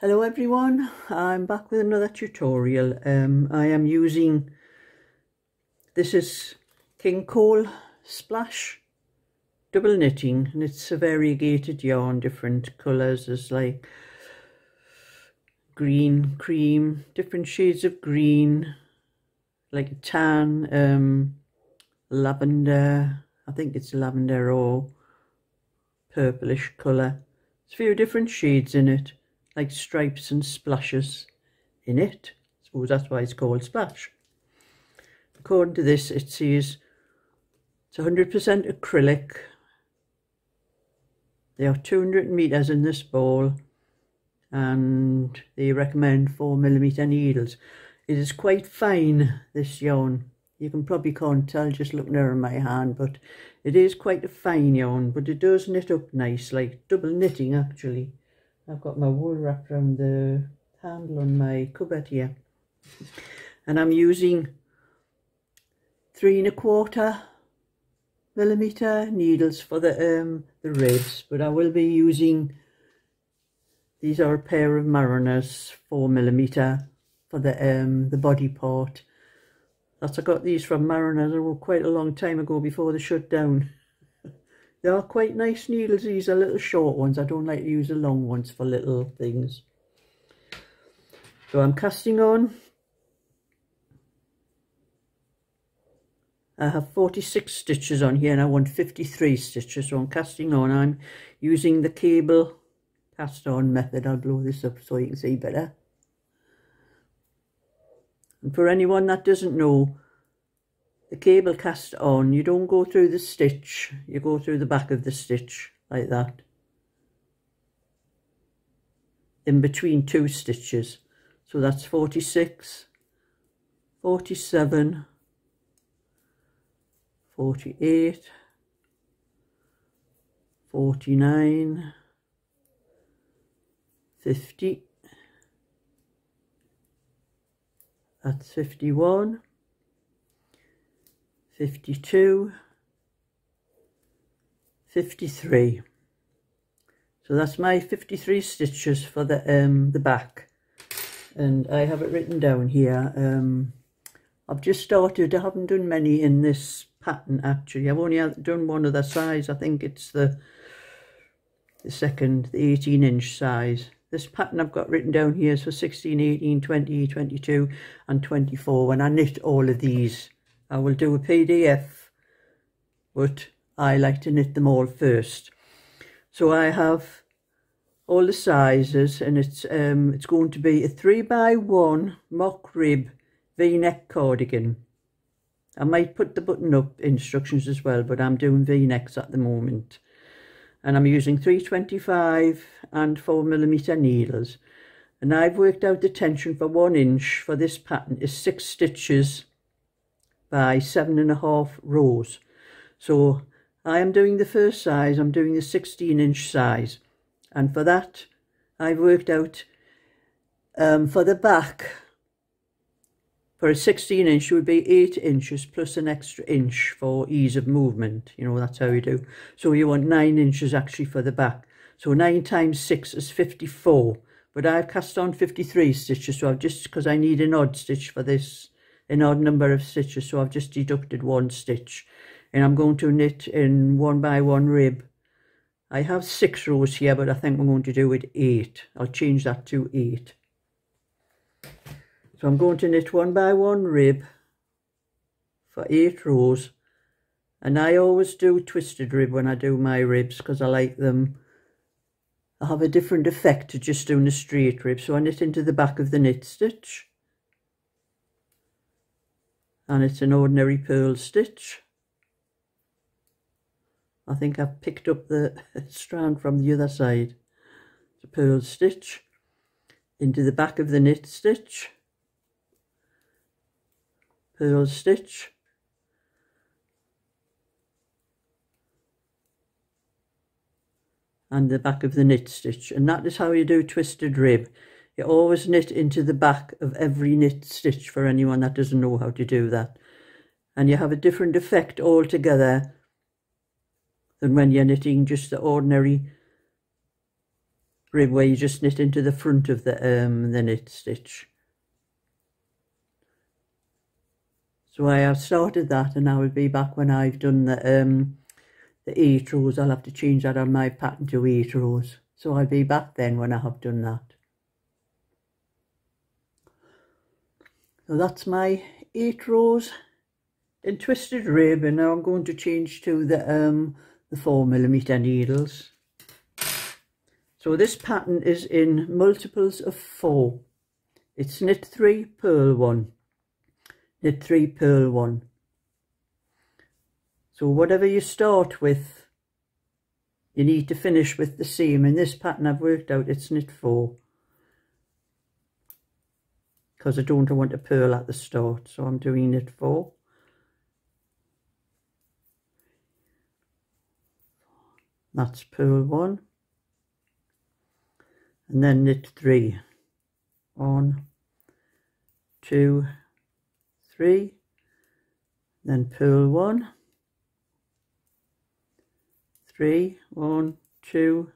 Hello everyone, I'm back with another tutorial. I am using, this is King Cole Splash double knitting, and it's a variegated yarn, different colours. There's like green, cream, different shades of green, like tan, lavender, I think it's lavender or purplish colour. There's a few different shades in it, like stripes and splashes in it. I suppose that's why it's called Splash. According to this, it says it's 100% acrylic. There are 200 meters in this ball, and they recommend 4mm needles. It is quite fine, this yarn. You can probably can't tell just looking around my hand, but it is quite a fine yarn, but it does knit up nice, like double knitting actually. I've got my wool wrapped around the handle on my cupboard here, and I'm using 3¼ needles for the ribs, but I will be using, these are a pair of Mariners 4mm for the body part. I got these from Mariners quite a long time ago before they shut down. They are quite nice needles. These are little short ones. I don't like to use the long ones for little things. So I'm casting on. I have 46 stitches on here and I want 53 stitches. So I'm casting on. I'm using the cable cast on method. I'll blow this up so you can see better. And for anyone that doesn't know, the cable cast on, you don't go through the stitch, you go through the back of the stitch like that, in between two stitches. So that's 46, 47, 48, 49, 50, that's 51, 52, 53. So that's my 53 stitches for the back, and I have it written down here. I've just started. I haven't done many in this pattern actually. I've only done one other size. I think it's the 18-inch size. This pattern I've got written down here is for 16, 18, 20, 22 and 24. When I knit all of these, I will do a PDF, but I like to knit them all first. So I have all the sizes, and it's going to be a 3x1 mock rib V-neck cardigan. I might put the button up instructions as well, but I'm doing V-necks at the moment. And I'm using 325 and 4mm needles. And I've worked out the tension for 1 inch for this pattern is 6 stitches by 7½ rows. So I am doing the first size, I'm doing the 16-inch size, and for that I've worked out for the back, for a 16-inch would be 8 inches plus an extra inch for ease of movement. You know, that's how you do. So you want 9 inches actually for the back. So 9 times 6 is 54, but I've cast on 53 stitches, so I've just, because I need an odd stitch for this, an odd number of stitches, so I've just deducted 1 stitch, and I'm going to knit in 1x1 rib. I have 6 rows here, but I think I'm going to do it 8. I'll change that to 8. So I'm going to knit 1x1 rib for 8 rows, and I always do twisted rib when I do my ribs because I like them. I have a different effect to just doing a straight rib. So I knit into the back of the knit stitch, and it's an ordinary purl stitch. I think I've picked up the strand from the other side. It's a purl stitch into the back of the knit stitch, purl stitch, and the back of the knit stitch. And that is how you do twisted rib. You always knit into the back of every knit stitch for anyone that doesn't know how to do that. And you have a different effect altogether than when you're knitting just the ordinary rib where you just knit into the front of the knit stitch. So I have started that, and I will be back when I've done the 8 rows. I'll have to change that on my pattern to 8 rows. So I'll be back then when I have done that. So that's my 8 rows in twisted rib, and now I'm going to change to the 4mm needles. So this pattern is in multiples of 4. It's knit 3, purl 1. Knit 3, purl 1. So whatever you start with, you need to finish with the same. In this pattern I've worked out it's knit 4. Because I don't want to purl at the start, so I'm doing knit 4. That's purl 1. And then knit 3. 1, 2, 3. Then purl 1. 3, 1, 2,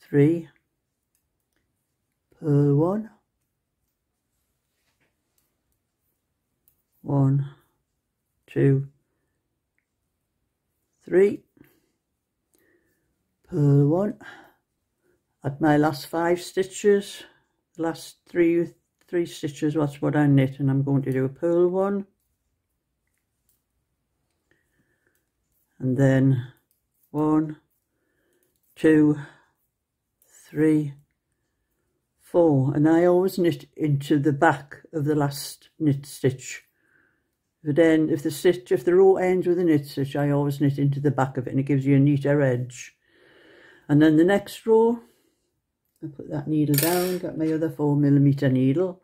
3. Purl 1. 1, 2, 3. Purl 1. At my last 5 stitches, last three stitches, that's what I knit, and I'm going to do a purl 1, and then 1, 2, 3, 4, and I always knit into the back of the last knit stitch. But then if the row ends with a knit stitch, I always knit into the back of it, and it gives you a neater edge. And then the next row, I put that needle down, got my other 4mm needle.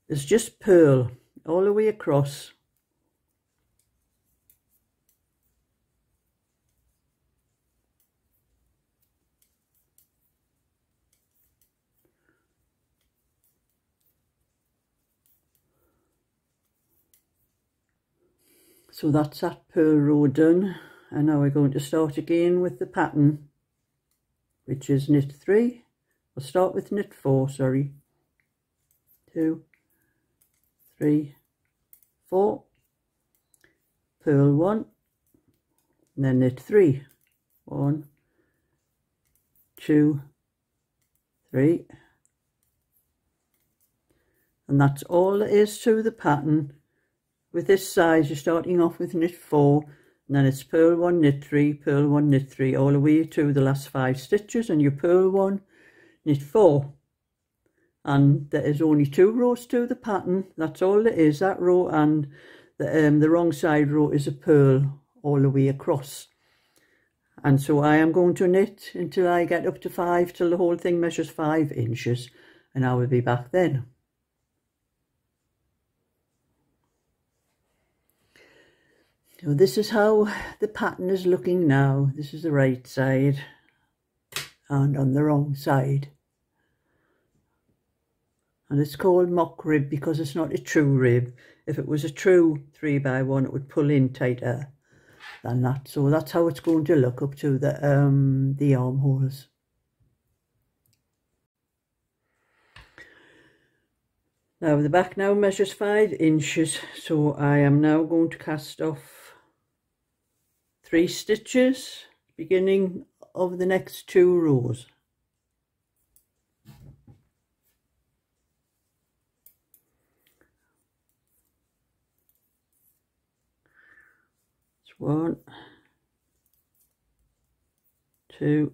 It's just purl all the way across. So that's that purl row done, and now we're going to start again with the pattern, which is knit 3. We'll start with knit 4, sorry. 2, 3, 4. Purl 1, and then knit 3. 1, 2, 3. And that's all there is to the pattern. With this size, you're starting off with knit 4, and then it's purl 1, knit 3, purl 1, knit 3, all the way to the last 5 stitches, and you purl 1, knit 4. And there is only 2 rows to the pattern. That's all there is. That row and the wrong side row is a purl all the way across. And so I am going to knit until I get up to 5, till the whole thing measures 5 inches, and I will be back then. So this is how the pattern is looking now. This is the right side, and on the wrong side. And it's called mock rib because it's not a true rib. If it was a true 3x1, it would pull in tighter than that. So that's how it's going to look up to the armholes. Now the back now measures 5 inches, so I am now going to cast off 3 stitches, beginning of the next 2 rows. It's 1, 2,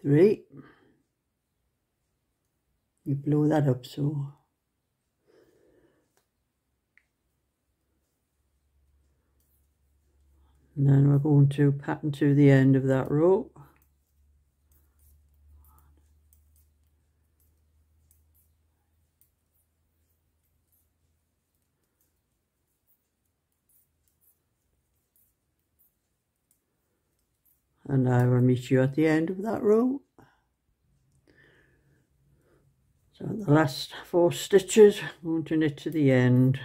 3. You blow that up so. And then we're going to pattern to the end of that row. And I will meet you at the end of that row. So the last 4 stitches, I'm going to knit to the end.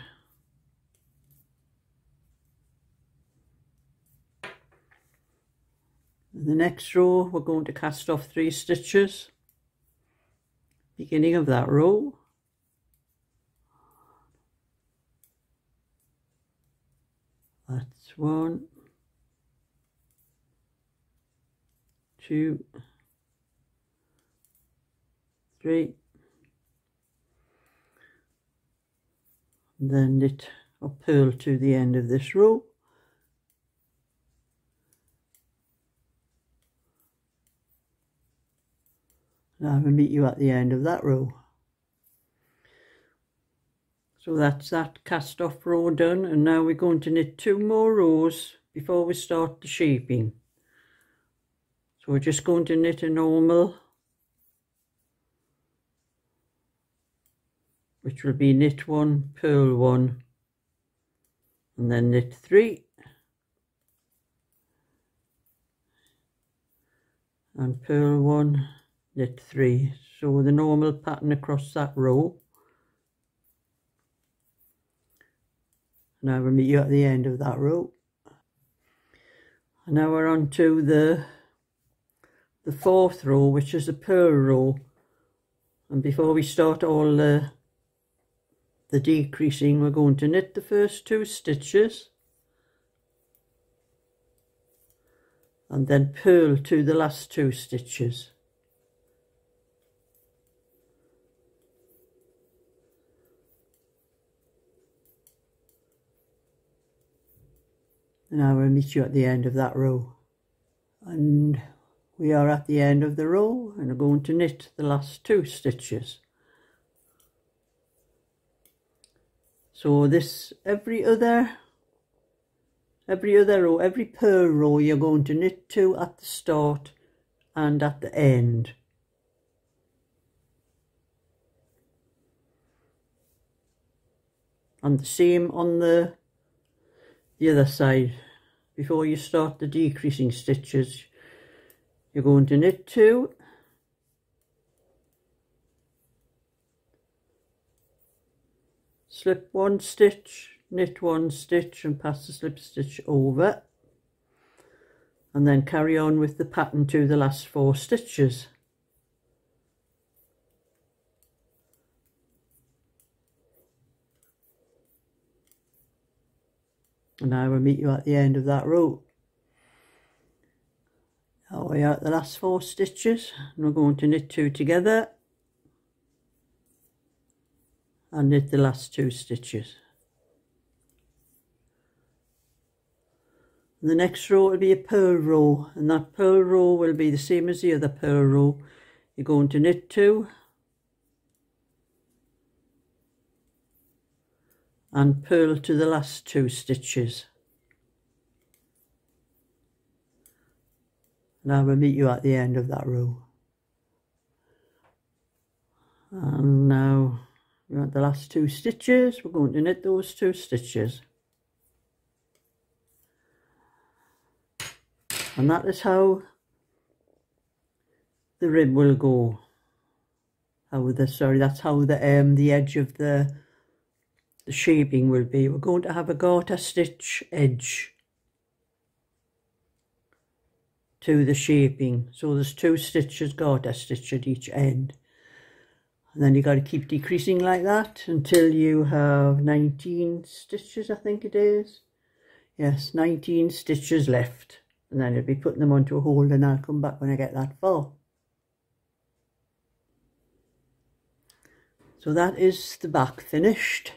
The next row we're going to cast off 3 stitches, beginning of that row. That's 1, 2, 3, and then knit or purl to the end of this row. And I will meet you at the end of that row. So that's that cast off row done, and now we're going to knit 2 more rows before we start the shaping. So we're just going to knit a normal, which will be knit 1, purl 1, and then knit 3, and purl 1, knit 3. So the normal pattern across that row. Now we'll meet you at the end of that row. And now we're on to the 4th row, which is a purl row. And before we start all the decreasing, we're going to knit the first 2 stitches and then purl to the last 2 stitches. And I will meet you at the end of that row. And we are at the end of the row, and I'm going to knit the last 2 stitches. So this every other row, every purl row, you're going to knit 2 at the start and at the end. And the same on the other side. Before you start the decreasing stitches, you're going to knit 2, slip 1 stitch, knit 1 stitch and pass the slip stitch over, and then carry on with the pattern to the last 4 stitches. And I will meet you at the end of that row. Now we are at the last 4 stitches, and we're going to knit 2 together and knit the last 2 stitches. And the next row will be a purl row, and that purl row will be the same as the other purl row. You're going to knit 2 and purl to the last 2 stitches. And I will meet you at the end of that row. And now we're at the last 2 stitches. We're going to knit those 2 stitches. And that is how the rib will go. That's how the edge of the shaping will be. We're going to have a garter stitch edge to the shaping. So there's 2 stitches garter stitch at each end. And then you got to keep decreasing like that until you have 19 stitches, I think it is. Yes, 19 stitches left. And then I'll be putting them onto a hold, and I'll come back when I get that far. So that is the back finished.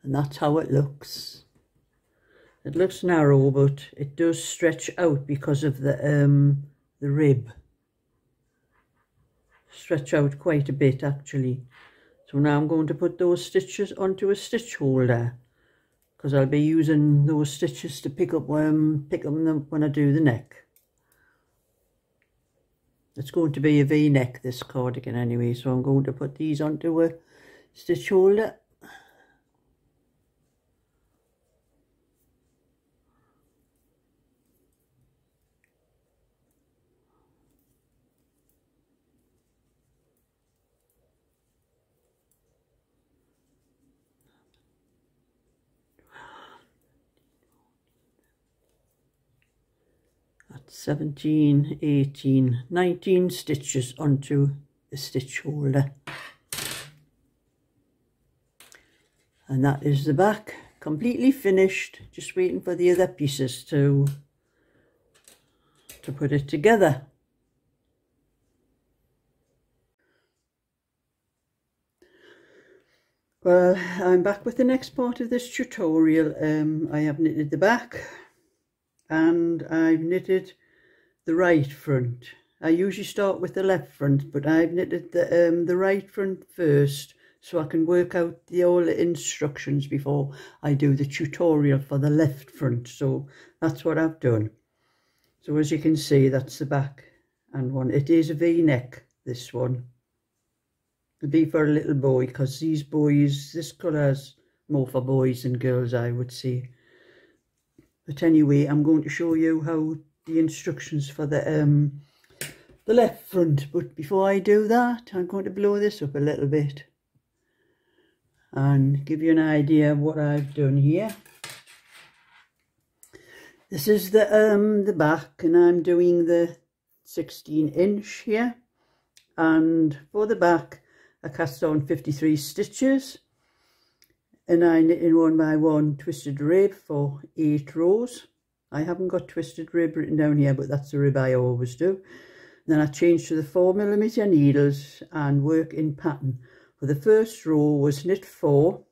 And that's how it looks. It looks narrow, but it does stretch out because of the rib. Stretch out quite a bit actually. So now I'm going to put those stitches onto a stitch holder, because I'll be using those stitches to pick up them when I do the neck. It's going to be a V-neck, this cardigan anyway, so I'm going to put these onto a stitch holder. 17, 18, 19 stitches onto the stitch holder. And that is the back, completely finished, just waiting for the other pieces to put it together. Well, I'm back with the next part of this tutorial. I have knitted the back and I've knitted the right front. I usually start with the left front, but I've knitted the right front first so I can work out all the instructions before I do the tutorial for the left front. So that's what I've done. So as you can see, that's the back and one. It is a V-neck, this one. It'll be for a little boy, because these boys, this colour's more for boys than girls, I would say. But anyway, I'm going to show you how the instructions for the left front. But before I do that, I'm going to blow this up a little bit and give you an idea of what I've done here. This is the back, and I'm doing the 16-inch here. And for the back, I cast on 53 stitches, and I knit in 1 by 1 twisted rib for 8 rows. I haven't got twisted rib written down here, but that's the rib I always do. Then I change to the 4mm needles and work in pattern. For the first row was knit 4,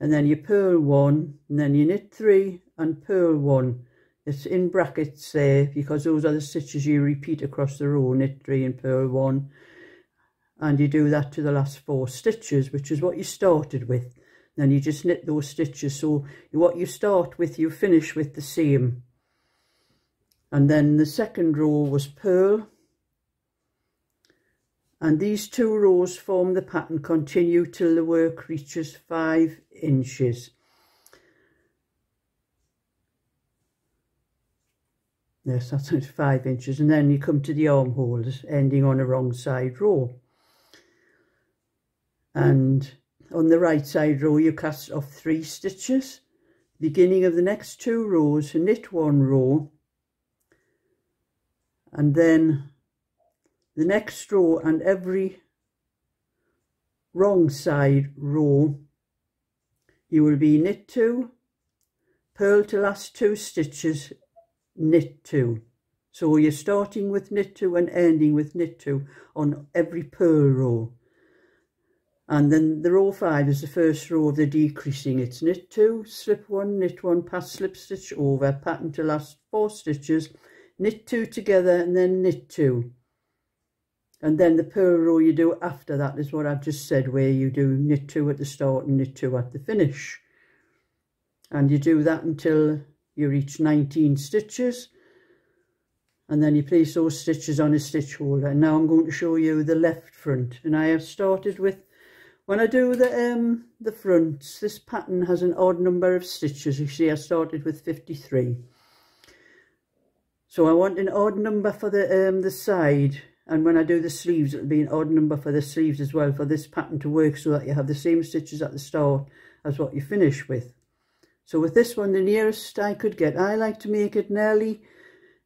and then you purl 1, and then you knit 3 and purl 1. It's in brackets there because those are the stitches you repeat across the row, knit 3 and purl 1. And you do that to the last 4 stitches, which is what you started with. Then you just knit those stitches, so what you start with you finish with the same. And then the second row was purl, and these 2 rows form the pattern. Continue till the work reaches 5 inches. Yes, that's 5 inches, and then you come to the armholes, ending on a wrong side row. And on the right side row you cast off 3 stitches. Beginning of the next 2 rows, knit 1 row, and then the next row and every wrong side row you will be knit 2, purl to last 2 stitches, knit 2. So you're starting with knit 2 and ending with knit 2 on every purl row. And then the row 5 is the first row of the decreasing. It's knit 2, slip 1, knit 1, pass slip stitch over, pattern to last 4 stitches, knit 2 together and then knit 2. And then the purl row you do after that is what I've just said, where you do knit 2 at the start and knit 2 at the finish. And you do that until you reach 19 stitches. And then you place those stitches on a stitch holder. And now I'm going to show you the left front. And I have started with, when I do the fronts, this pattern has an odd number of stitches. You see, I started with 53. So I want an odd number for the side, and when I do the sleeves, it'll be an odd number for the sleeves as well, for this pattern to work, so that you have the same stitches at the start as what you finish with. So with this one, the nearest I could get, I like to make it nearly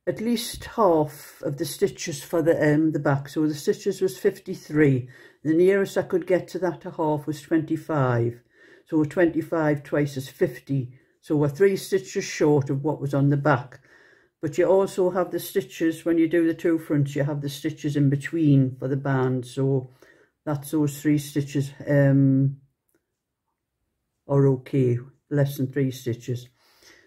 at least half of the stitches for the back. So the stitches was 53. The nearest I could get to that a half was 25. So 25 twice is 50. So we're 3 stitches short of what was on the back. But you also have the stitches, when you do the 2 fronts, you have the stitches in between for the band. So that's those 3 stitches are okay, less than 3 stitches.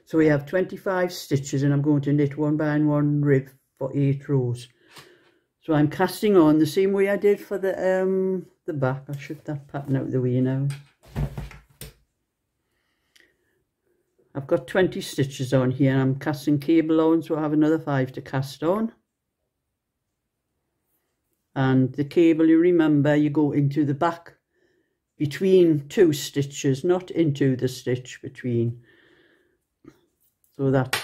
So we have 25 stitches, and I'm going to knit 1 by 1 rib for 8 rows. So I'm casting on the same way I did for the back. I'll shift that pattern out of the way now. I've got 20 stitches on here, and I'm casting cable on, so I have another 5 to cast on. And the cable, you remember, you go into the back between 2 stitches, not into the stitch between. So that,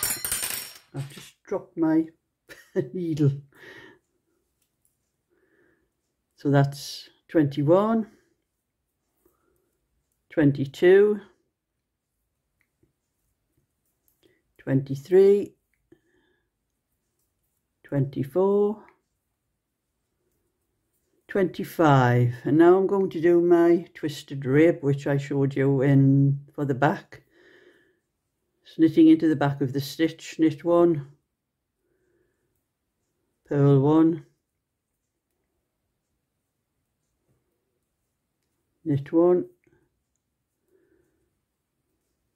I've just dropped my needle. So that's 21, 22, 23, 24, 25, and now I'm going to do my twisted rib, which I showed you in for the back. So knitting into the back of the stitch, knit 1, purl 1, knit 1,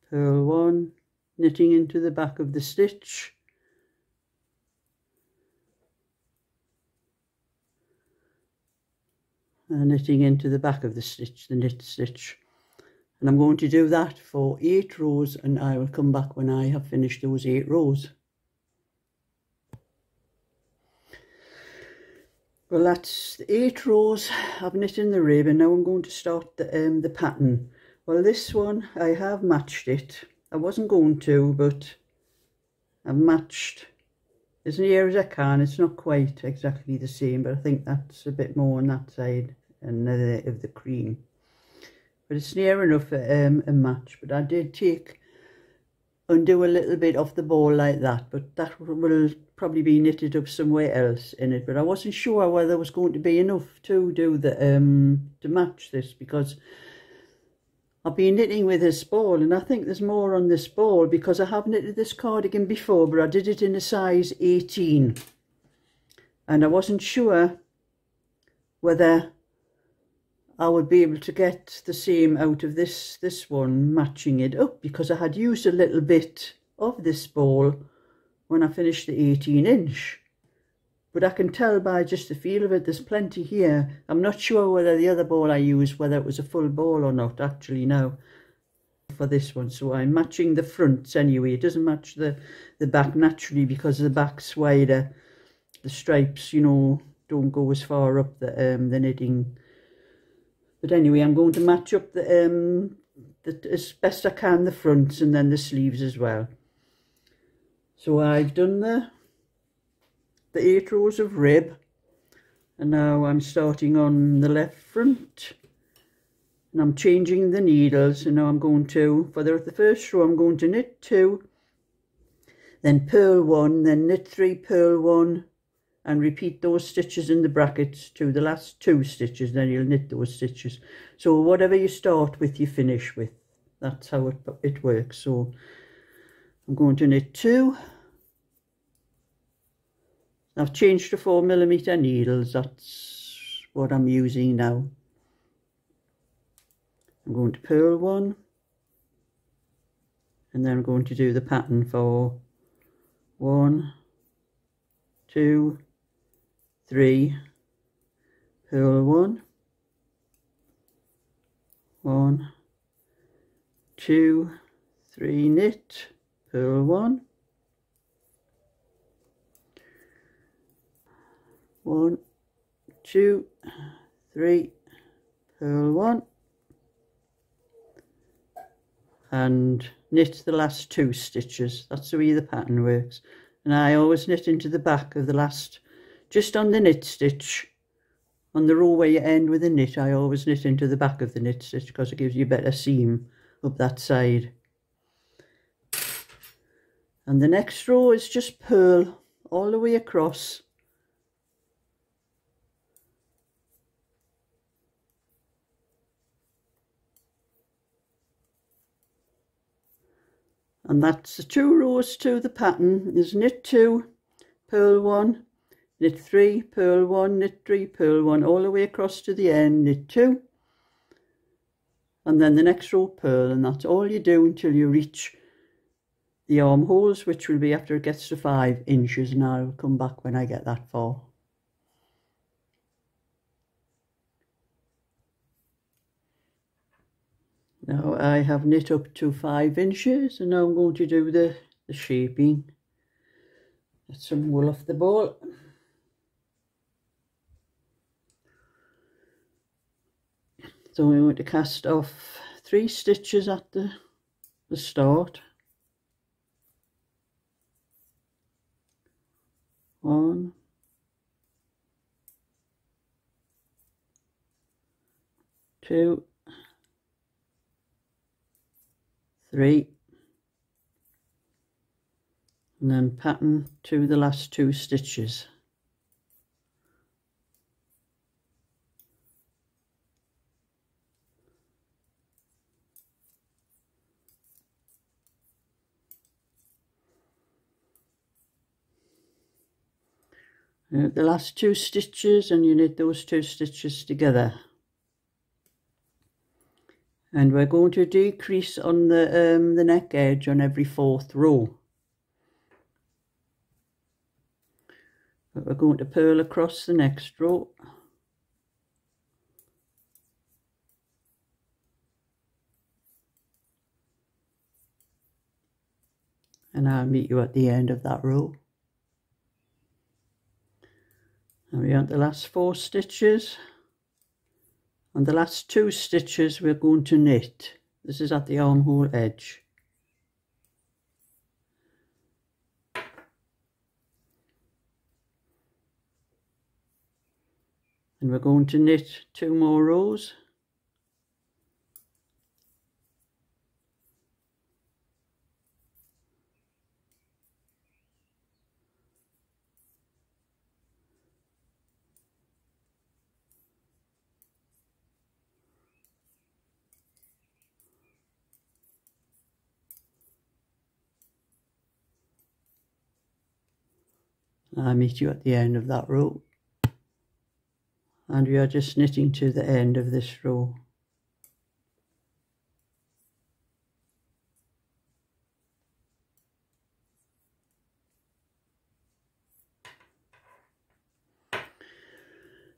purl 1, knitting into the back of the stitch, and knitting into the back of the stitch, the knit stitch. And I'm going to do that for 8 rows, and I will come back when I have finished those 8 rows. Well, that's the 8 rows I've knit in the rib, and now I'm going to start the pattern. Well, this one I have matched it. I wasn't going to, but I've matched as near as I can. It's not quite exactly the same, but I think that's a bit more on that side and of the cream. But it's near enough a match. But I did undo a little bit off the ball like that, but that will probably be knitted up somewhere else in it. But I wasn't sure whether there was going to be enough to do the to match this, because I've been knitting with this ball, and I think there's more on this ball, because I have knitted this cardigan before, but I did it in a size 18, and I wasn't sure whether I would be able to get the same out of this one, matching it up, because I had used a little bit of this ball when I finished the 18-inch. But I can tell by just the feel of it, there's plenty here. I'm not sure whether the other ball I used, whether it was a full ball or not, actually, no, for this one. So I'm matching the fronts anyway. It doesn't match the back naturally, because the back's wider. The stripes, you know, don't go as far up the knitting. But anyway, I'm going to match up as best I can the fronts, and then the sleeves as well. So I've done the 8 rows of rib, and now I'm starting on the left front, and I'm changing the needles. And now I'm going to, for the first row, I'm going to knit 2, then purl 1, then knit 3, purl 1, and repeat those stitches in the brackets to the last 2 stitches. Then you'll knit those stitches. So whatever you start with, you finish with. That's how it works. So I'm going to knit 2. I've changed to 4mm needles. That's what I'm using now. I'm going to purl 1, and then I'm going to do the pattern for 1, 2, 3, purl 1, 1, 2, 3, knit, purl 1, 1, 2, 3, purl 1, and knit the last 2 stitches. That's the way the pattern works. And I always knit into the back of the last, just on the knit stitch, on the row where you end with a knit, I always knit into the back of the knit stitch, because it gives you a better seam up that side. And the next row is just purl all the way across. And that's the 2 rows to the pattern. Is knit 2, purl 1, knit 3, purl 1, knit 3, purl 1, all the way across to the end, knit 2, and then the next row purl, and that's all you do until you reach the armholes, which will be after it gets to 5 inches, and I'll come back when I get that far. Now I have knit up to 5 inches, and now I'm going to do the shaping. Get some wool off the ball. So we're going to cast off 3 stitches at the start. 1, 2, 3, and then pattern to the last 2 stitches. The last 2 stitches, and you knit those 2 stitches together, and we're going to decrease on the neck edge on every 4th row, but we're going to purl across the next row, and I'll meet you at the end of that row. And we're on the last 4 stitches. On the last 2 stitches we're going to knit. This is at the armhole edge. And we're going to knit 2 more rows. I'll meet you at the end of that row, and we are just knitting to the end of this row.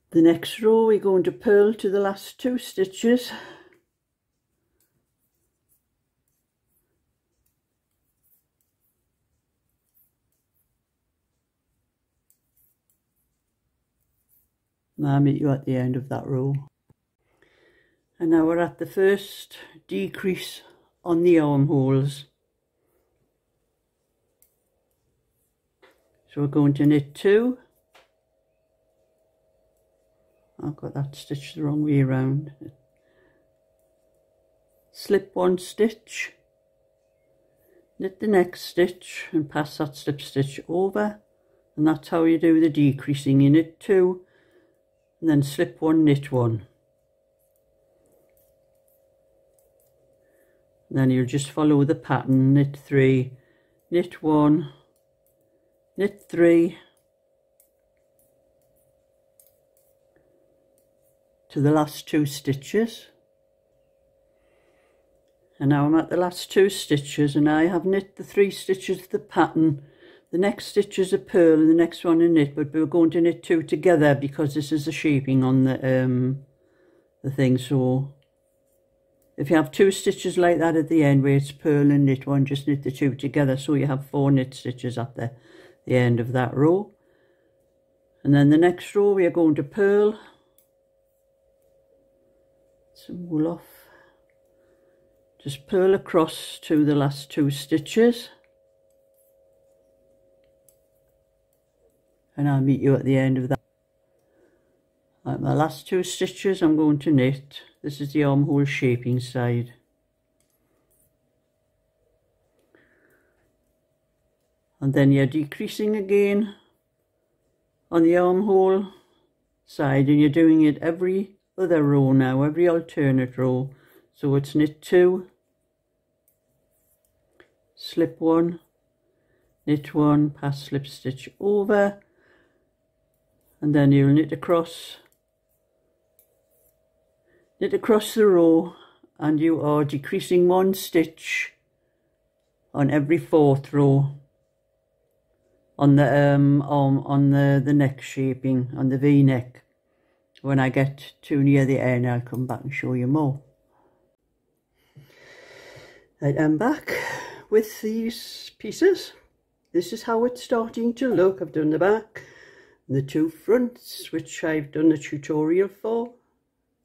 The next row we're going to purl to the last 2 stitches, and I'll meet you at the end of that row. And now we're at the first decrease on the armholes, so we're going to knit 2. I've got that stitch the wrong way around. Slip 1 stitch, knit the next stitch and pass that slip stitch over, and that's how you do the decreasing. You knit 2 and then slip 1, knit 1. And then you'll just follow the pattern, knit 3, knit 1, knit 3, to the last 2 stitches. And now I'm at the last 2 stitches, and I have knit the 3 stitches of the pattern. The next stitch is a purl and the next one a knit, but we're going to knit 2 together because this is the shaping on the thing. So if you have 2 stitches like that at the end where it's purl and knit 1, just knit the 2 together, so you have 4 knit stitches at the end of that row. And then the next row we are going to purl some wool off, just purl across to the last 2 stitches, and I'll meet you at the end of that. At my last 2 stitches I'm going to knit. This is the armhole shaping side, and then you're decreasing again on the armhole side, and you're doing it every other row now, every alternate row. So it's knit 2, slip 1, knit 1, pass slip stitch over, and then you'll knit across the row, and you are decreasing 1 stitch on every 4th row on the on the neck shaping, on the V-neck. When I get too near the end, I'll come back and show you more. I'm back with these pieces. This is how it's starting to look. I've done the back and the 2 fronts, which I've done a tutorial for,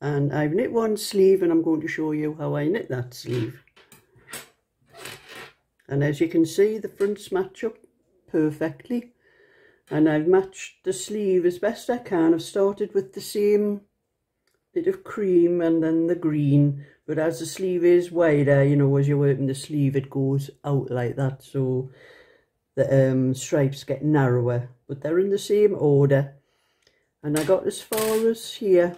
and I've knit 1 sleeve, and I'm going to show you how I knit that sleeve. And as you can see, the fronts match up perfectly. And I've matched the sleeve as best I can. I've started with the same bit of cream and then the green, but as the sleeve is wider, you know, as you're working the sleeve, it goes out like that. So the stripes get narrower, but they're in the same order. And I got as far as here.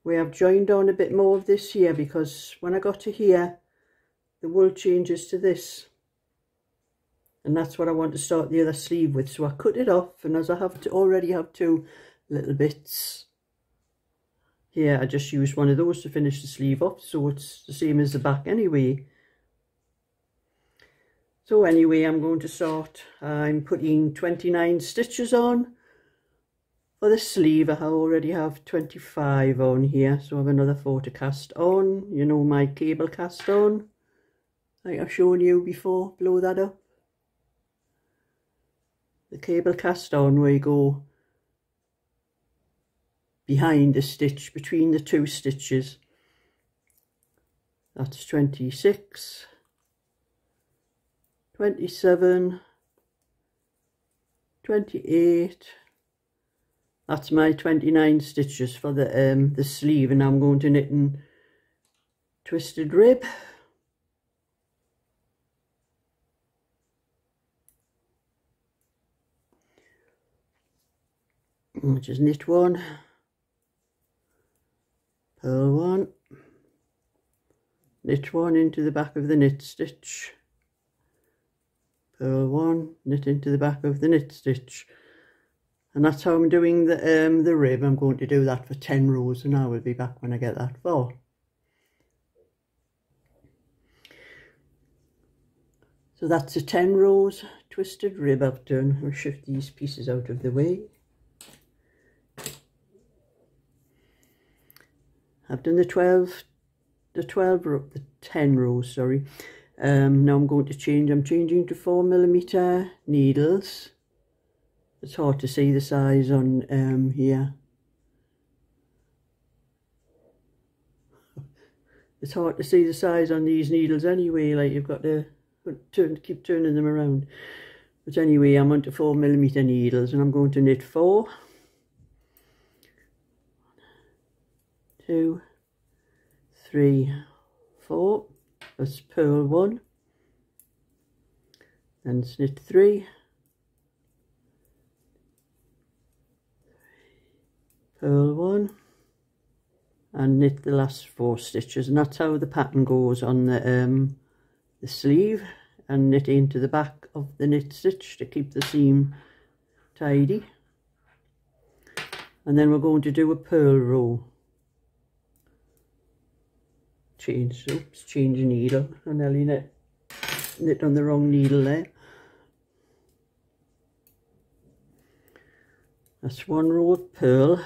We have joined on a bit more of this here, because when I got to here, the wool changes to this. And that's what I want to start the other sleeve with. So I cut it off, and as I already have two little bits here, I just used one of those to finish the sleeve off, so it's the same as the back anyway. So anyway, I'm going to start. I'm putting 29 stitches on for the sleeve. I already have 25 on here, so I have another 4 to cast on. You know, my cable cast on, like I've shown you before. Blow that up. The cable cast on, where you go behind the stitch, between the two stitches. That's 26, 27, 28. That's my 29 stitches for the sleeve, and I'm going to knit in twisted rib. Which is knit 1, purl 1, knit 1 into the back of the knit stitch, purl 1, knit into the back of the knit stitch. And that's how I'm doing the rib. I'm going to do that for 10 rows, and I will be back when I get that far. So that's the 10 rows twisted rib I've done. I'll shift these pieces out of the way. I've done the 10 rows, sorry. Now I'm going to change. I'm changing to 4mm needles. It's hard to see the size on here. It's hard to see the size on these needles anyway, like you've got to keep turning them around. But anyway, I'm onto 4mm needles, and I'm going to knit 4, 2, 3, 4. Let's purl 1, and knit 3, purl 1, and knit the last 4 stitches. And that's how the pattern goes on the sleeve, and knit into the back of the knit stitch to keep the seam tidy. And then we're going to do a purl row. Change needle. I nearly knit on the wrong needle there. That's 1 row of purl.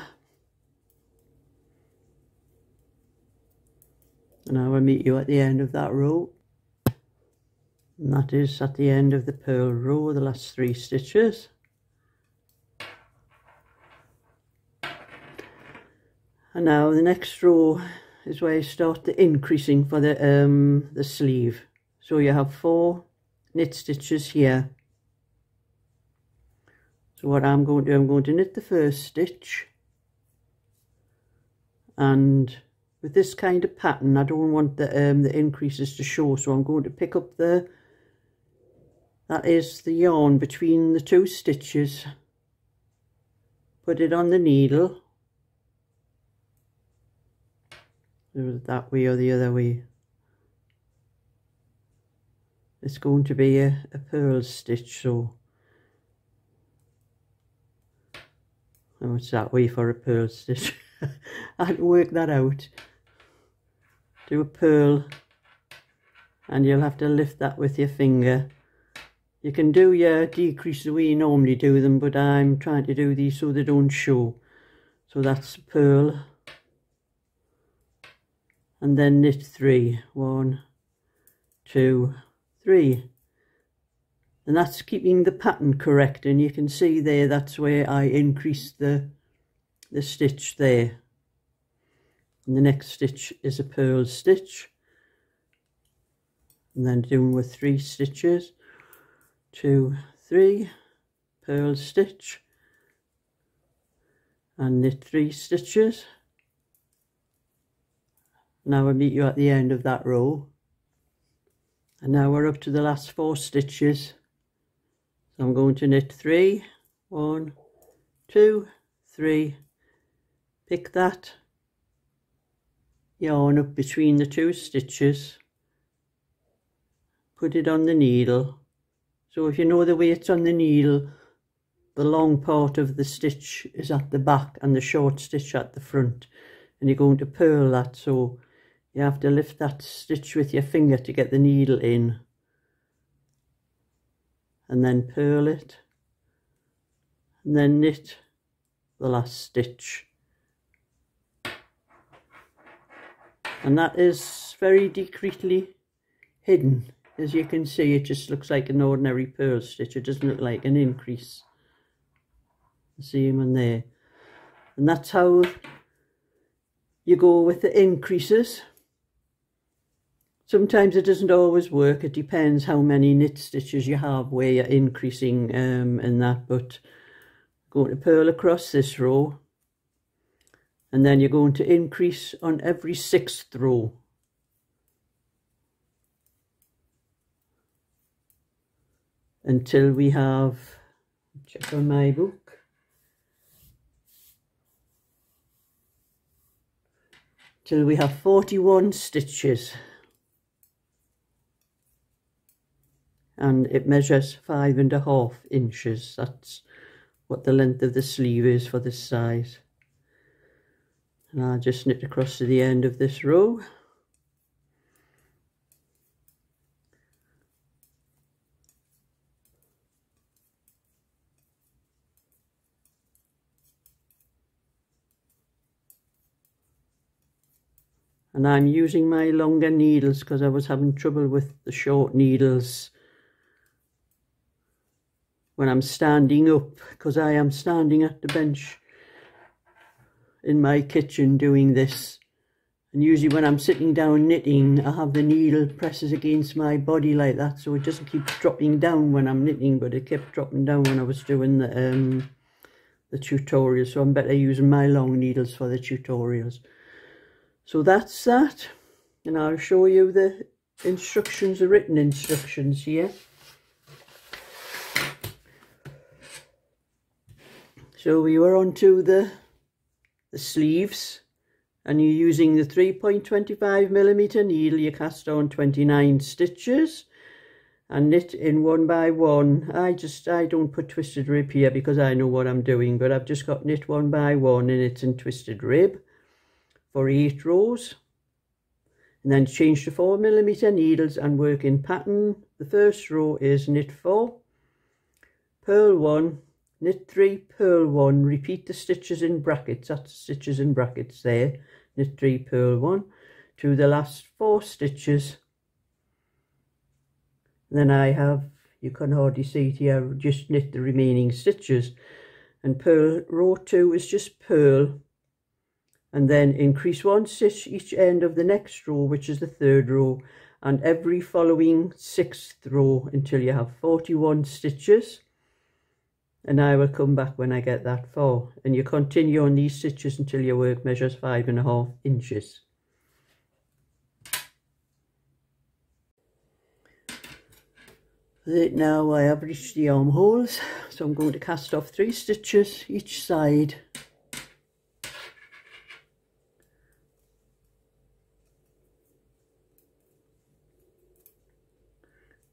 And I will meet you at the end of that row. And that is at the end of the purl row, the last 3 stitches. And now the next row is where you start the increasing for the sleeve. So you have 4 knit stitches here. So what I'm going to do, I'm going to knit the first stitch, and with this kind of pattern I don't want the increases to show, so I'm going to pick up that is the yarn between the 2 stitches, put it on the needle, that way or the other way. It's going to be a purl stitch, so oh, it's that way for a purl stitch. I had to work that out. Do a purl, and you'll have to lift that with your finger. You can do your decrease the way you normally do them, but I'm trying to do these so they don't show. So that's a purl, and then knit 3. 1, 2, 3. And that's keeping the pattern correct, and you can see there, that's where I increased the stitch there. And the next stitch is a purl stitch, and then doing with 3 stitches, 2, 3, purl stitch, and knit 3 stitches. Now I'll meet you at the end of that row. And now we're up to the last 4 stitches. So I'm going to knit 3, 1, 2, 3, pick that yarn up between the 2 stitches, put it on the needle. So if you know the way it's on the needle, the long part of the stitch is at the back and the short stitch at the front, and you're going to purl that, so you have to lift that stitch with your finger to get the needle in and then purl it and then knit the last stitch. And that is very discreetly hidden. As you can see, it just looks like an ordinary purl stitch. It doesn't look like an increase. See them in there. And that's how you go with the increases. Sometimes it doesn't always work. It depends how many knit stitches you have where you're increasing in that. But going to purl across this row, and then you're going to increase on every 6th row. Until we have, check on my book, till we have 41 stitches. And it measures 5.5 inches. That's what the length of the sleeve is for this size. And I'll just knit across to the end of this row. And I'm using my longer needles because I was having trouble with the short needles when I'm standing up, because I am standing at the bench in my kitchen doing this. And usually when I'm sitting down knitting, I have the needle presses against my body like that, so it doesn't keep dropping down when I'm knitting, but it kept dropping down when I was doing the tutorial. So I'm better using my long needles for the tutorials. So that's that, and I'll show you the instructions, the written instructions here. So we were on to the sleeves, and you're using the 3.25mm needle. You cast on 29 stitches and knit in 1 by 1. I don't put twisted rib here because I know what I'm doing, but I've just got knit 1 by 1 and it's in twisted rib for 8 rows. And then change to 4mm needles and work in pattern. The first row is knit 4, purl 1, knit 3, purl 1, repeat the stitches in brackets, that's stitches in brackets there, knit 3, purl 1, to the last 4 stitches. And then I have, you can hardly see it here, just knit the remaining stitches, and purl. Row 2 is just purl, and then increase 1 stitch each end of the next row, which is the 3rd row, and every following 6th row until you have 41 stitches. And I will come back when I get that far, and you continue on these stitches until your work measures 5.5 inches. Now I have reached the armholes, so I'm going to cast off 3 stitches each side.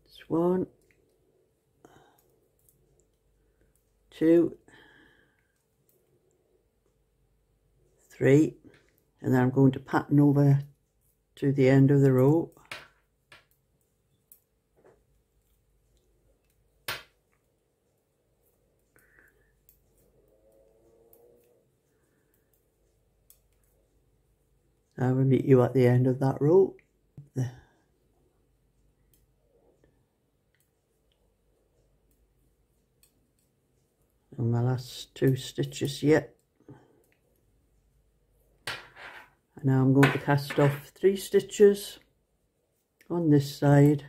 It's 1, 2, 3, and then I'm going to pattern over to the end of the row. I will meet you at the end of that row. And my last 2 stitches yet. And now I'm going to cast off 3 stitches on this side,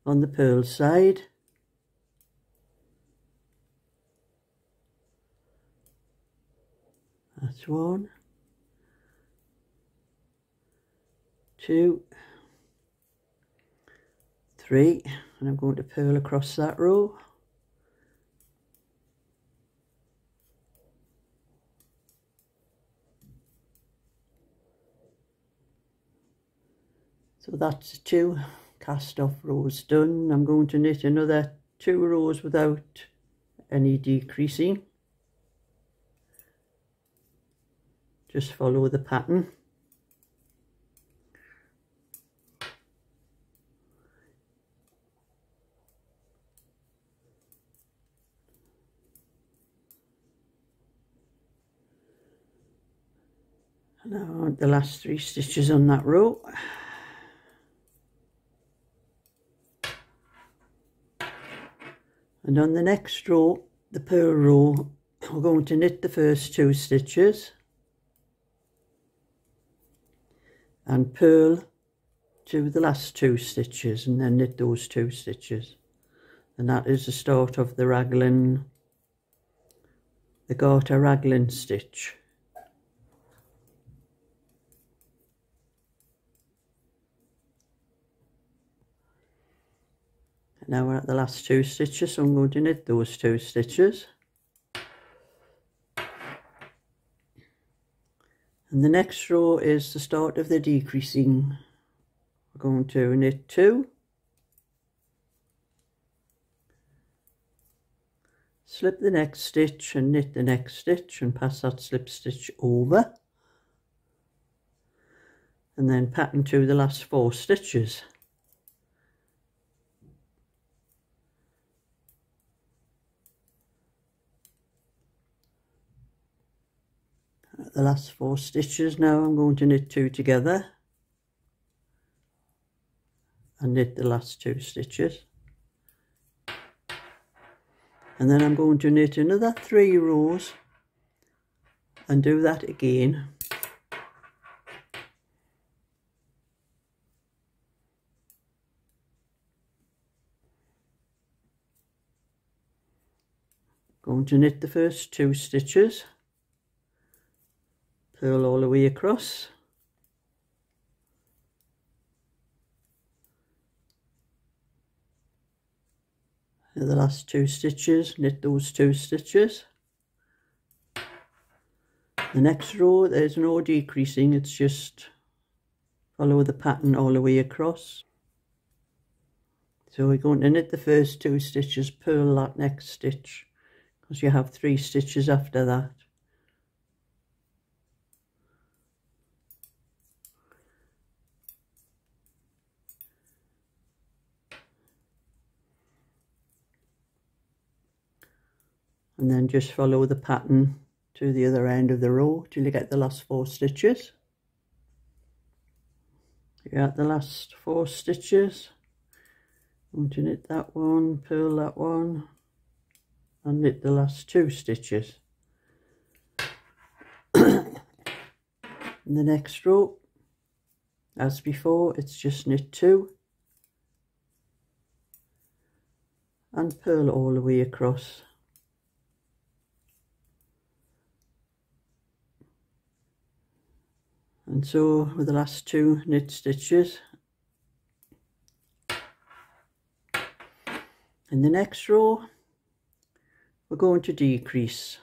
on the purl side. That's 1, 2, 3, and I'm going to purl across that row. So that's 2 cast off rows done. I'm going to knit another 2 rows without any decreasing. Just follow the pattern. Now the last 3 stitches on that row. And on the next row, the purl row, we're going to knit the first 2 stitches and purl to the last 2 stitches, and then knit those 2 stitches. And that is the start of the raglan, the garter raglan stitch. Now we're at the last 2 stitches, so I'm going to knit those 2 stitches. And the next row is the start of the decreasing. We're going to knit 2, slip the next stitch and knit the next stitch and pass that slip stitch over. And then pattern to the last 4 stitches. At the last 4 stitches now, I'm going to knit 2 together and knit the last 2 stitches, and then I'm going to knit another 3 rows and do that again. Going to knit the first 2 stitches, purl all the way across, and the last 2 stitches, knit those 2 stitches. The next row, there's no decreasing, it's just follow the pattern all the way across. So we're going to knit the first 2 stitches, purl that next stitch, because you have 3 stitches after that. And then just follow the pattern to the other end of the row till you get the last 4 stitches. You're at the last 4 stitches. I'm going to knit that one, purl that one, and knit the last 2 stitches. In the next row, as before, it's just knit 2 and purl all the way across. And so with the last 2 knit stitches. In the next row, we're going to decrease.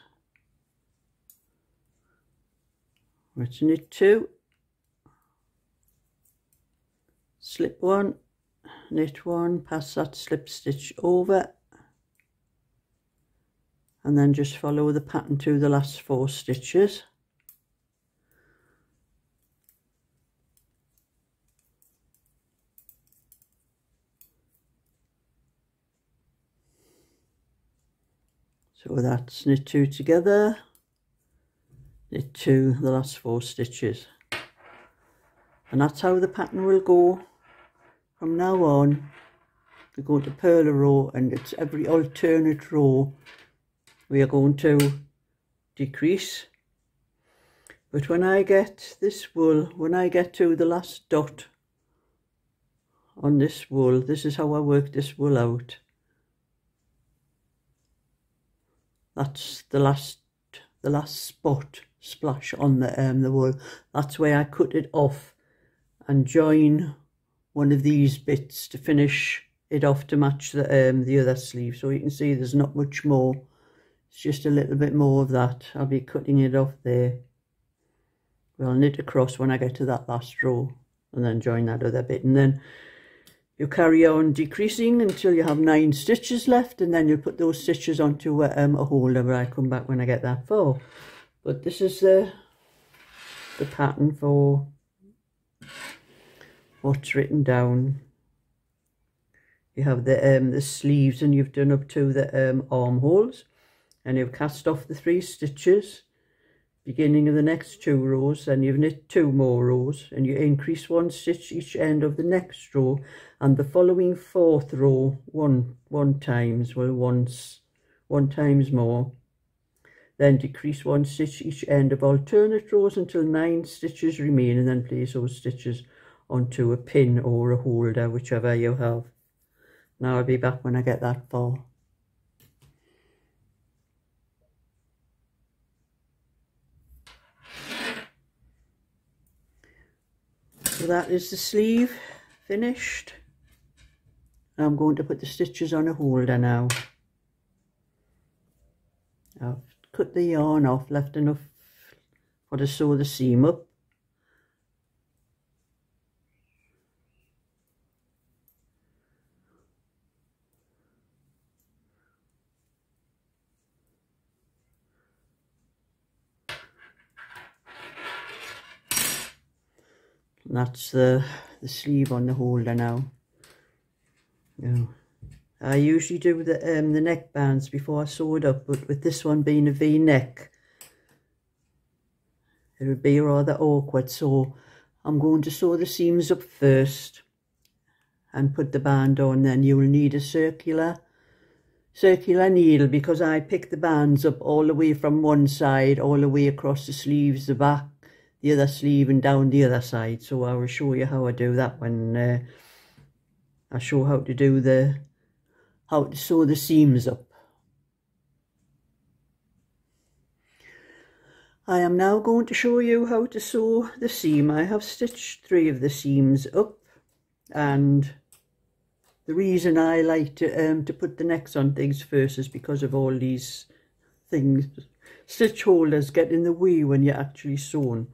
Let's knit 2, slip 1, knit 1, pass that slip stitch over, and then just follow the pattern to the last 4 stitches. So that's knit 2 together, knit 2 the last 4 stitches, and that's how the pattern will go from now on. We're going to purl a row, and it's every alternate row we are going to decrease. But when I get this wool, when I get to the last dot on this wool, this is how I work this wool out. That's the last spot splash on the wool. That's where I cut it off and join one of these bits to finish it off to match the other sleeve. So you can see there's not much more. It's just a little bit more of that. I'll be cutting it off there. We'll knit across when I get to that last row and then join that other bit, and then you carry on decreasing until you have 9 stitches left, and then you put those stitches onto a holder where I come back when I get that far. But this is the pattern for what's written down. You have the sleeves, and you've done up to the armholes, and you've cast off the 3 stitches beginning of the next 2 rows, and you've knit 2 more rows, and you increase 1 stitch each end of the next row, and the following 4th row one times, well, one times more, then decrease 1 stitch each end of alternate rows until 9 stitches remain, and then place those stitches onto a pin or a holder, whichever you have. Now I'll be back when I get that far. So that is the sleeve finished. I'm going to put the stitches on a holder now. I've cut the yarn off, left enough for to sew the seam up. And that's the sleeve on the holder now. I usually do the neck bands before I sew it up, but with this one being a V-neck, it would be rather awkward, so I'm going to sew the seams up first and put the band on. Then you'll need a circular needle, because I pick the bands up all the way from one side, all the way across the sleeves, the back, the other sleeve, and down the other side. So I will show you how I do that when I show how to sew the seams up. I am now going to show you how to sew the seam. I have stitched 3 of the seams up, and the reason I like to put the necks on things first is because of all these things. Stitch holders get in the way when you're actually sewing.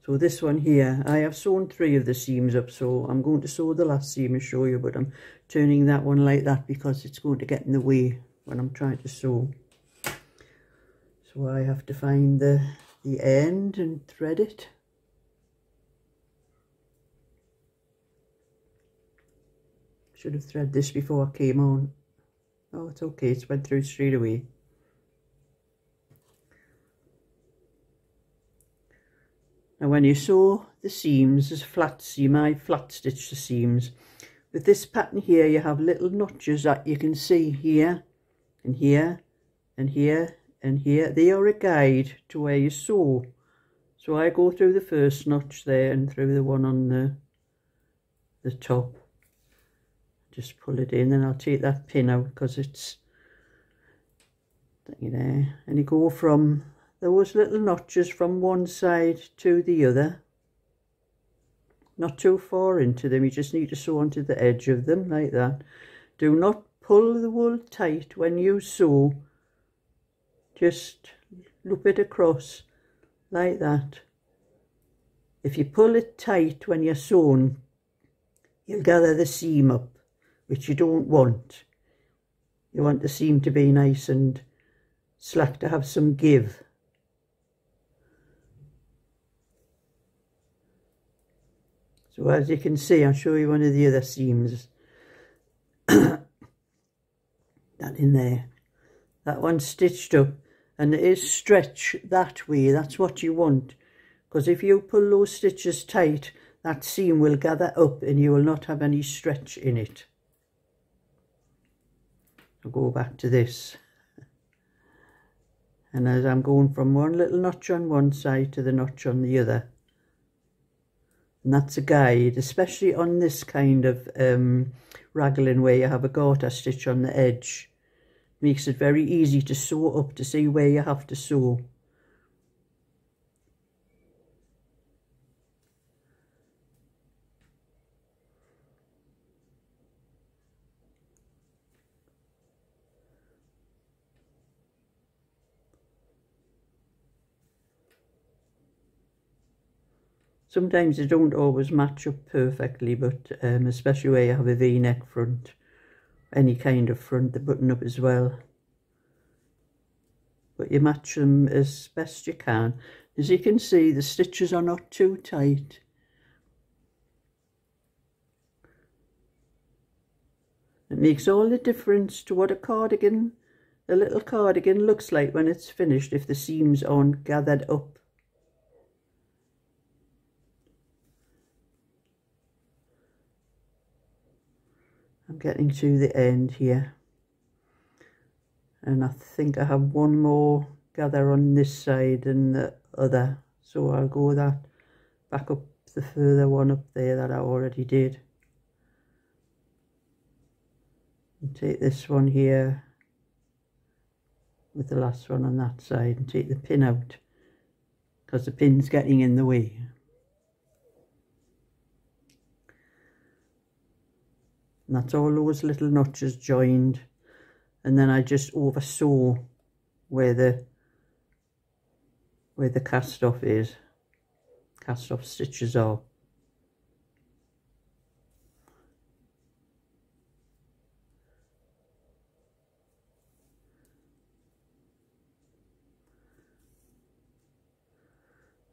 So this one here, I have sewn 3 of the seams up, so I'm going to sew the last seam and show you, but I'm turning that one like that because it's going to get in the way when I'm trying to sew. So I have to find the end and thread it. Should have threaded this before I came on. Oh, it's okay, it's went through straight away. Now when you sew the seams, there's a flat seam. I flat stitch the seams. With this pattern here, you have little notches that you can see here and here and here and here. They are a guide to where you sew. So I go through the first notch there and through the one on the top. Just pull it in, and I'll take that pin out because it's there. And you go from those little notches from one side to the other, not too far into them. You just need to sew onto the edge of them like that. Do not pull the wool tight when you sew, just loop it across like that. If you pull it tight when you're sewing, you'll gather the seam up, which you don't want. You want the seam to be nice and slack, to have some give. So as you can see, I'll show you one of the other seams. That in there. That one's stitched up, and it is stretch that way. That's what you want. Because if you pull those stitches tight, that seam will gather up and you will not have any stretch in it. I'll go back to this. And as I'm going from one little notch on one side to the notch on the other. And that's a guide, especially on this kind of raglan where you have a garter stitch on the edge. Makes it very easy to sew up, to see where you have to sew. Sometimes they don't always match up perfectly, but especially where you have a V-neck front, any kind of front, the button up as well. But you match them as best you can. As you can see, the stitches are not too tight. It makes all the difference to what a little cardigan looks like when it's finished if the seams aren't gathered up. I'm getting to the end here. And I think I have one more gather on this side and the other. So I'll go that back up the further one up there that I already did. And take this one here with the last one on that side and take the pin out because the pin's getting in the way. And that's all those little notches joined, and then I just over sew where the cast off stitches are.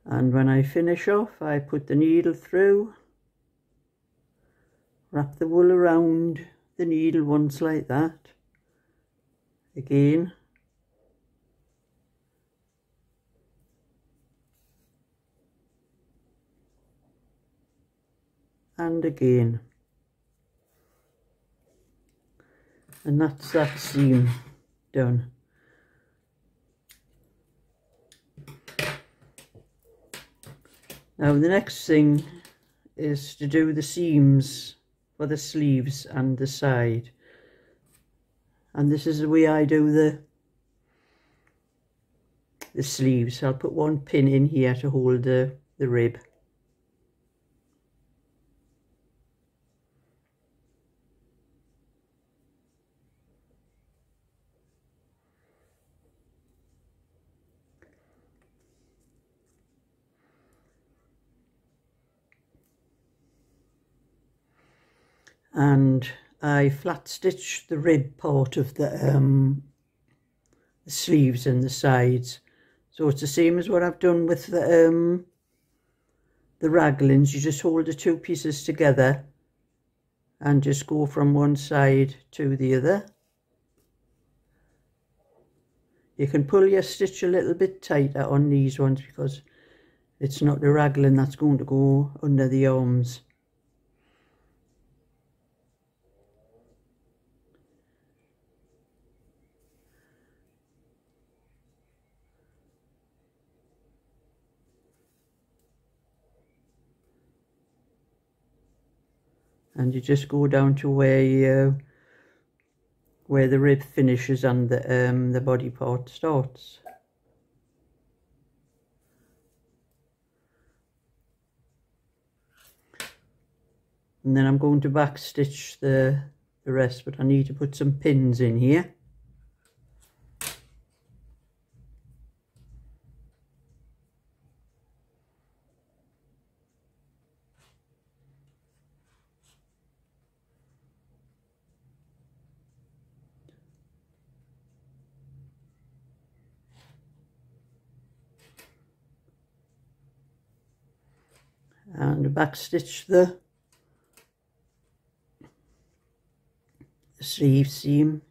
And when I finish off, I put the needle through, wrap the wool around the needle once like that, again, and again, and that's that seam done. Now the next thing is to do the seams for the sleeves and the side, and this is the way I do the sleeves. I'll put one pin in here to hold the rib. And I flat stitch the rib part of the sleeves and the sides, so it's the same as what I've done with the raglans. You just hold the two pieces together and just go from one side to the other. You can pull your stitch a little bit tighter on these ones because it's not the raglan that's going to go under the arms. And you just go down to where the rib finishes and the body part starts. And then I'm going to back stitch the rest, but I need to put some pins in here. And back stitch the sleeve seam.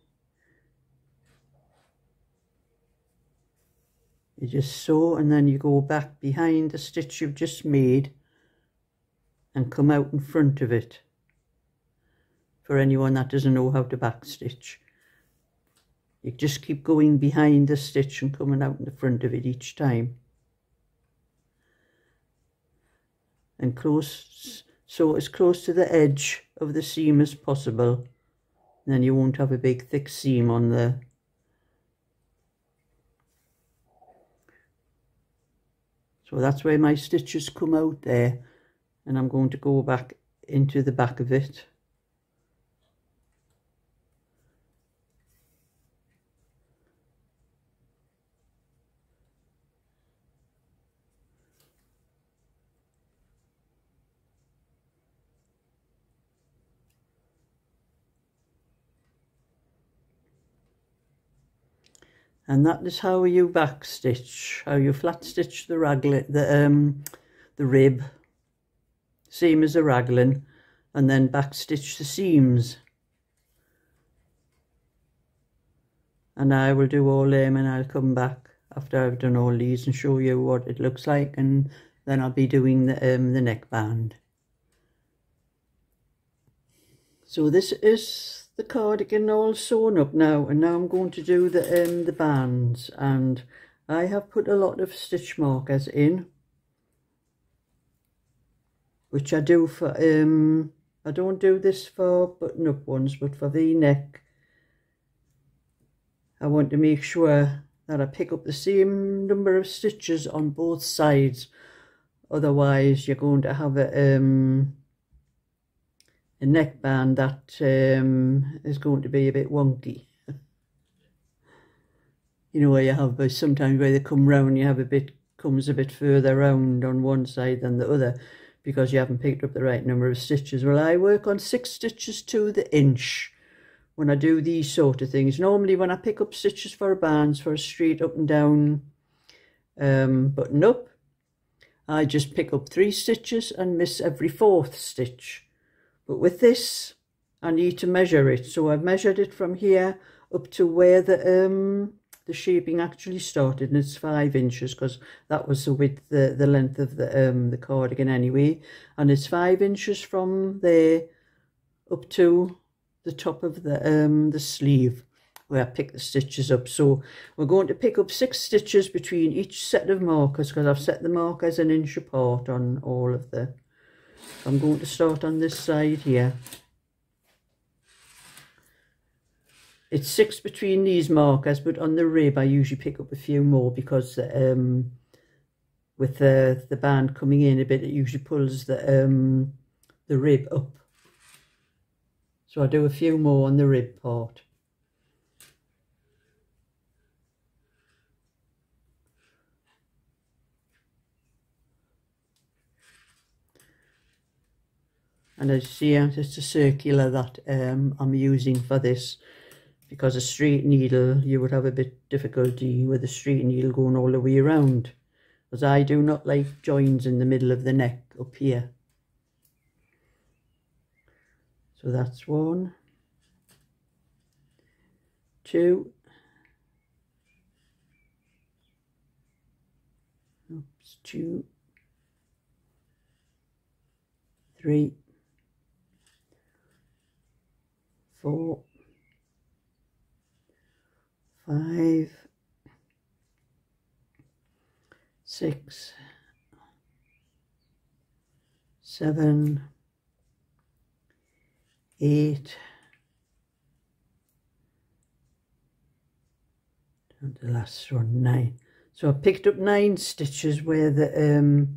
You just sew and then you go back behind the stitch you've just made and come out in front of it, for anyone that doesn't know how to back stitch. You just keep going behind the stitch and coming out in the front of it each time. And so as close to the edge of the seam as possible, then you won't have a big thick seam on the so that's where my stitches come out there, and I'm going to go back into the back of it. And that is how you back stitch, how you flat stitch the raglan, the rib, same as the raglan, and then back stitch the seams. And I will do all them, and I'll come back after I've done all these and show you what it looks like, and then I'll be doing the neckband. So this is the cardigan all sewn up now, and now I'm going to do the bands, and I have put a lot of stitch markers in, which I do for I don't do this for button up ones, but for V-neck I want to make sure that I pick up the same number of stitches on both sides, otherwise you're going to have a neckband that is going to be a bit wonky. You know, where you have sometimes where they come round, you have comes a bit further round on one side than the other because you haven't picked up the right number of stitches. Well, I work on 6 stitches to the inch when I do these sort of things. Normally when I pick up stitches for bands, for a straight up and down button up, I just pick up 3 stitches and miss every 4th stitch. But with this, I need to measure it. So I've measured it from here up to where the shaping actually started, and it's 5 inches because that was the width, the length of the cardigan anyway. And it's 5 inches from there up to the top of the sleeve where I pick the stitches up. So we're going to pick up 6 stitches between each set of markers because I've set the markers 1 inch apart on all of the. I'm going to start on this side here. It's 6 between these markers, but on the rib I usually pick up a few more because with the band coming in a bit, it usually pulls the rib up. So I do a few more on the rib part. And as you see, it's a circular that I'm using for this, because a straight needle, you would have a bit difficulty with a straight needle going all the way around, because I do not like joins in the middle of the neck up here. So that's 1, 2, oops, 2, 3, 4, 5, 6, 7, 8, down to the last one, 9. So I picked up 9 stitches where the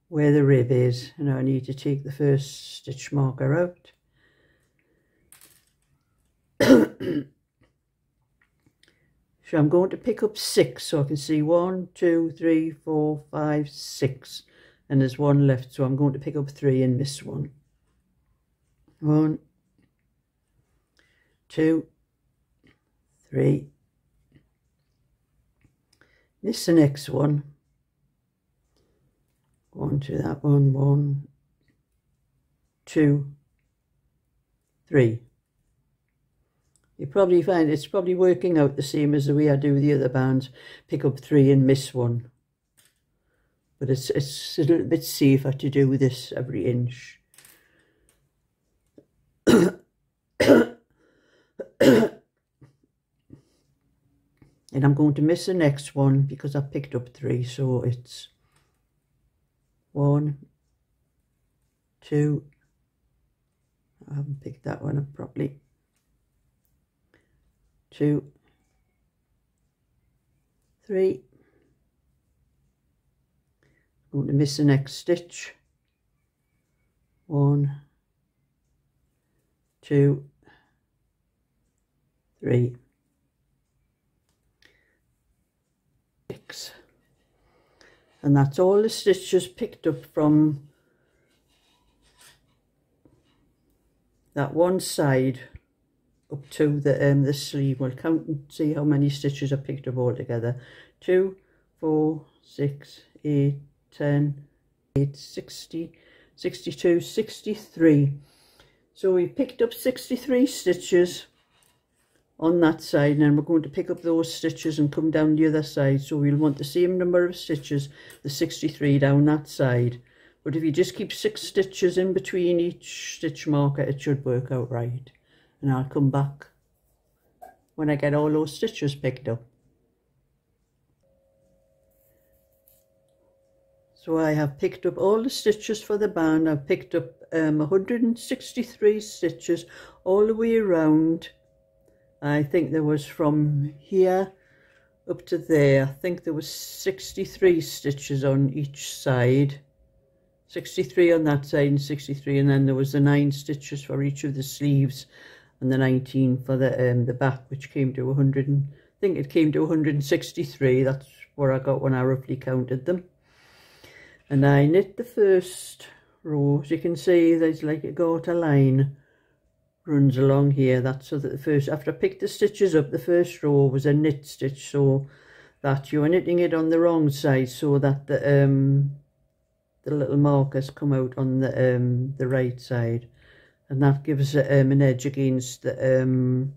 rib is, and I need to take the first stitch marker out. So I'm going to pick up 6 so I can see 1, 2, 3, 4, 5, 6, and there's 1 left, so I'm going to pick up 3 and miss 1. 1, 2, 3, miss the next one, go on to that one, 1, 2, 3. You probably find it's probably working out the same as the way I do the other bands, pick up 3 and miss 1. But it's a little bit safer to do this every inch. And I'm going to miss the next one because I picked up 3, so it's 1, 2, I haven't picked that one up properly, 2, 3, I'm going to miss the next stitch, 1, 2, 3, 6, and that's all the stitches picked up from that one side up to the sleeve. We'll count and see how many stitches I picked up all together. 2, 4, 6, 8, 10, 8, 60, 62, 63. So we picked up 63 stitches on that side, and then we're going to pick up those stitches and come down the other side. So we'll want the same number of stitches, the 63 down that side. But if you just keep 6 stitches in between each stitch marker, it should work out right. And I'll come back when I get all those stitches picked up. So I have picked up all the stitches for the band. I've picked up 163 stitches all the way around. I think there was from here up to there. I think there was 63 stitches on each side. 63 on that side and 63, and then there was the 9 stitches for each of the sleeves and the 19 for the back, which came to 100 and, I think it came to 163. That's what I got when I roughly counted them. And I knit the first row. As you can see, there's like a garter line runs along here. That's so that the first, after I picked the stitches up, the first row was a knit stitch, so that you are knitting it on the wrong side, so that the little markers come out on the right side, and that gives an edge against the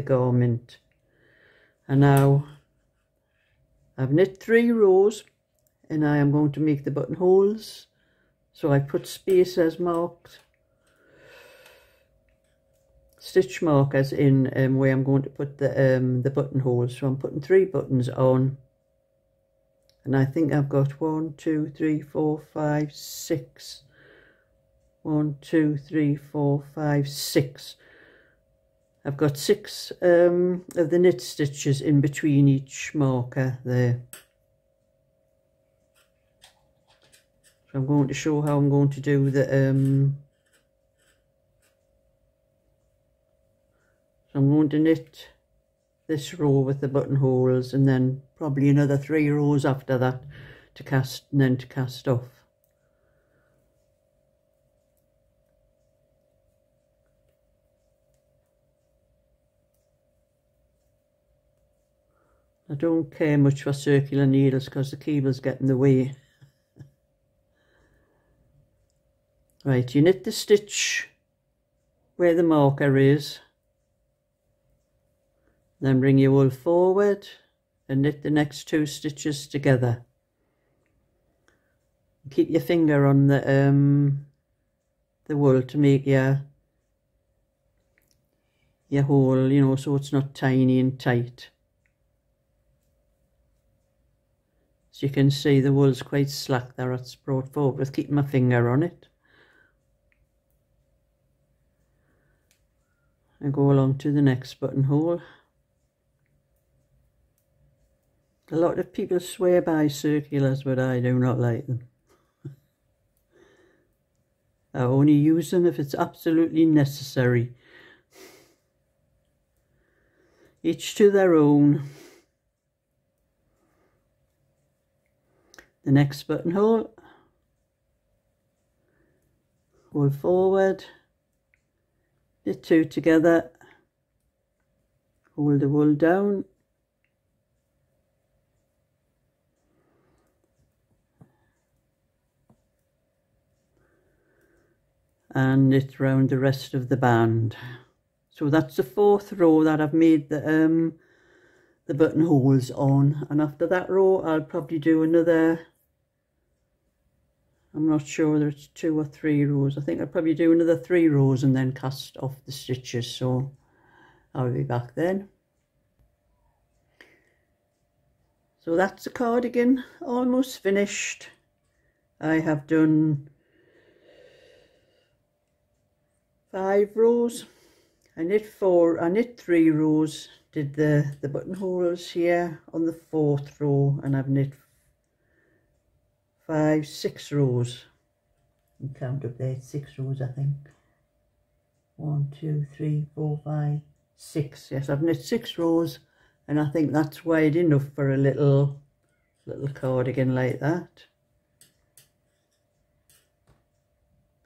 garment. And now I've knit 3 rows, and I am going to make the buttonholes. So I put spaces marked, stitch markers in where I'm going to put the buttonholes. So I'm putting 3 buttons on, and I think I've got 1, 2, 3, 4, 5, 6. 1, 2, 3, 4, 5, 6. I've got 6 of the knit stitches in between each marker there. So I'm going to show how I'm going to do the so I'm going to knit this row with the buttonholes, and then probably another 3 rows after that to cast, and then to cast off. I don't care much for circular needles because the cables get in the way. Right, you knit the stitch where the marker is, then bring your wool forward and knit the next 2 stitches together. Keep your finger on the wool to make your hole, you know, so it's not tiny and tight. As you can see, the wool's quite slack there. It's brought forward with keeping my finger on it. And go along to the next buttonhole. A lot of people swear by circulars, but I do not like them. I only use them if it's absolutely necessary. Each to their own. The next buttonhole, wool forward, knit 2 together, hold the wool down, and knit round the rest of the band. So that's the 4th row that I've made the buttonholes on, and after that row I'll probably do another, I'm not sure whether it's 2 or 3 rows. I think I'll probably do another 3 rows and then cast off the stitches, so I'll be back then. So that's the cardigan almost finished. I have done 5 rows. I knit 3 rows, did the buttonholes here on the 4th row, and I've knit 6 rows. You count up there, 6 rows I think. 1, 2, 3, 4, 5, 6. Yes, I've knit 6 rows, and I think that's wide enough for a little cardigan like that.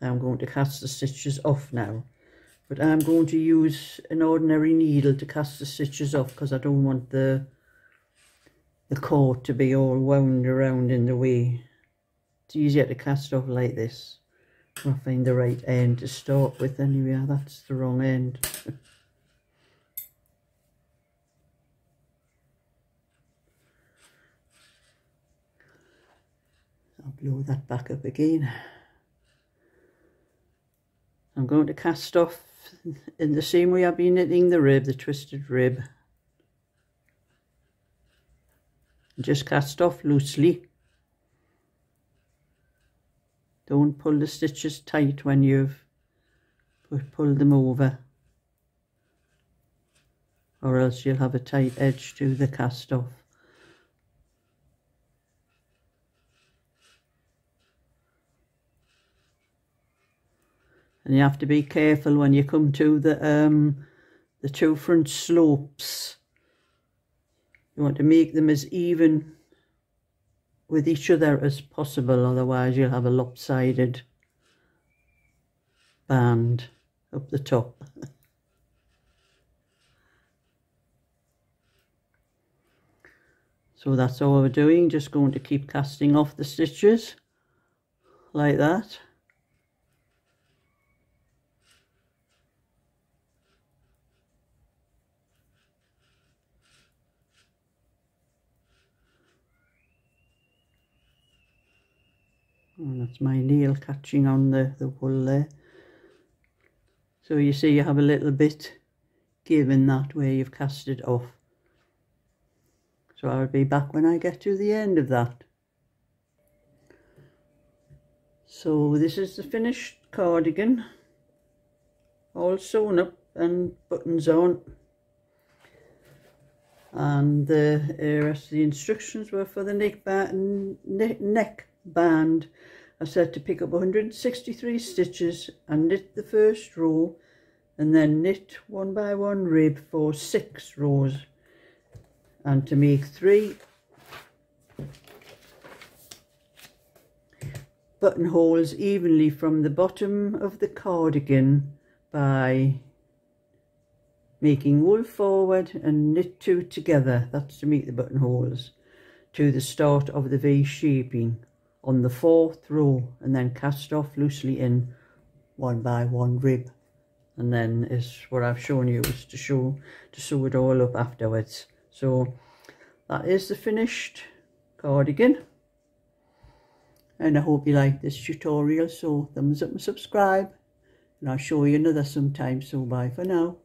I'm going to cast the stitches off now. but I'm going to use an ordinary needle to cast the stitches off because I don't want the cord to be all wound around in the way. It's easier to cast off like this. I'll find the right end to start with anyway. That's the wrong end. I'll blow that back up again. I'm going to cast off in the same way I've been knitting the rib, the twisted rib. Just cast off loosely. Don't pull the stitches tight when you've pulled them over, or else you'll have a tight edge to the cast off. And you have to be careful when you come to the two front slopes. You want to make them as even with each other as possible, otherwise you'll have a lopsided band up the top. So that's all we're doing, just going to keep casting off the stitches like that. And that's my nail catching on the wool there. So you see you have a little bit given that where you've cast it off. So I'll be back when I get to the end of that. So this is the finished cardigan, all sewn up and buttons on. And the rest of the instructions were for the neck band. I said to pick up 163 stitches and knit the first row, and then knit 1 by 1 rib for 6 rows, and to make 3 buttonholes evenly from the bottom of the cardigan by making wool forward and knit 2 together. That's to make the buttonholes to the start of the V shaping on the 4th row, and then cast off loosely in 1 by 1 rib. And then is what I've shown you is to sew it all up afterwards. So that is the finished cardigan, and I hope you like this tutorial. So thumbs up and subscribe, and I'll show you another sometime. So bye for now.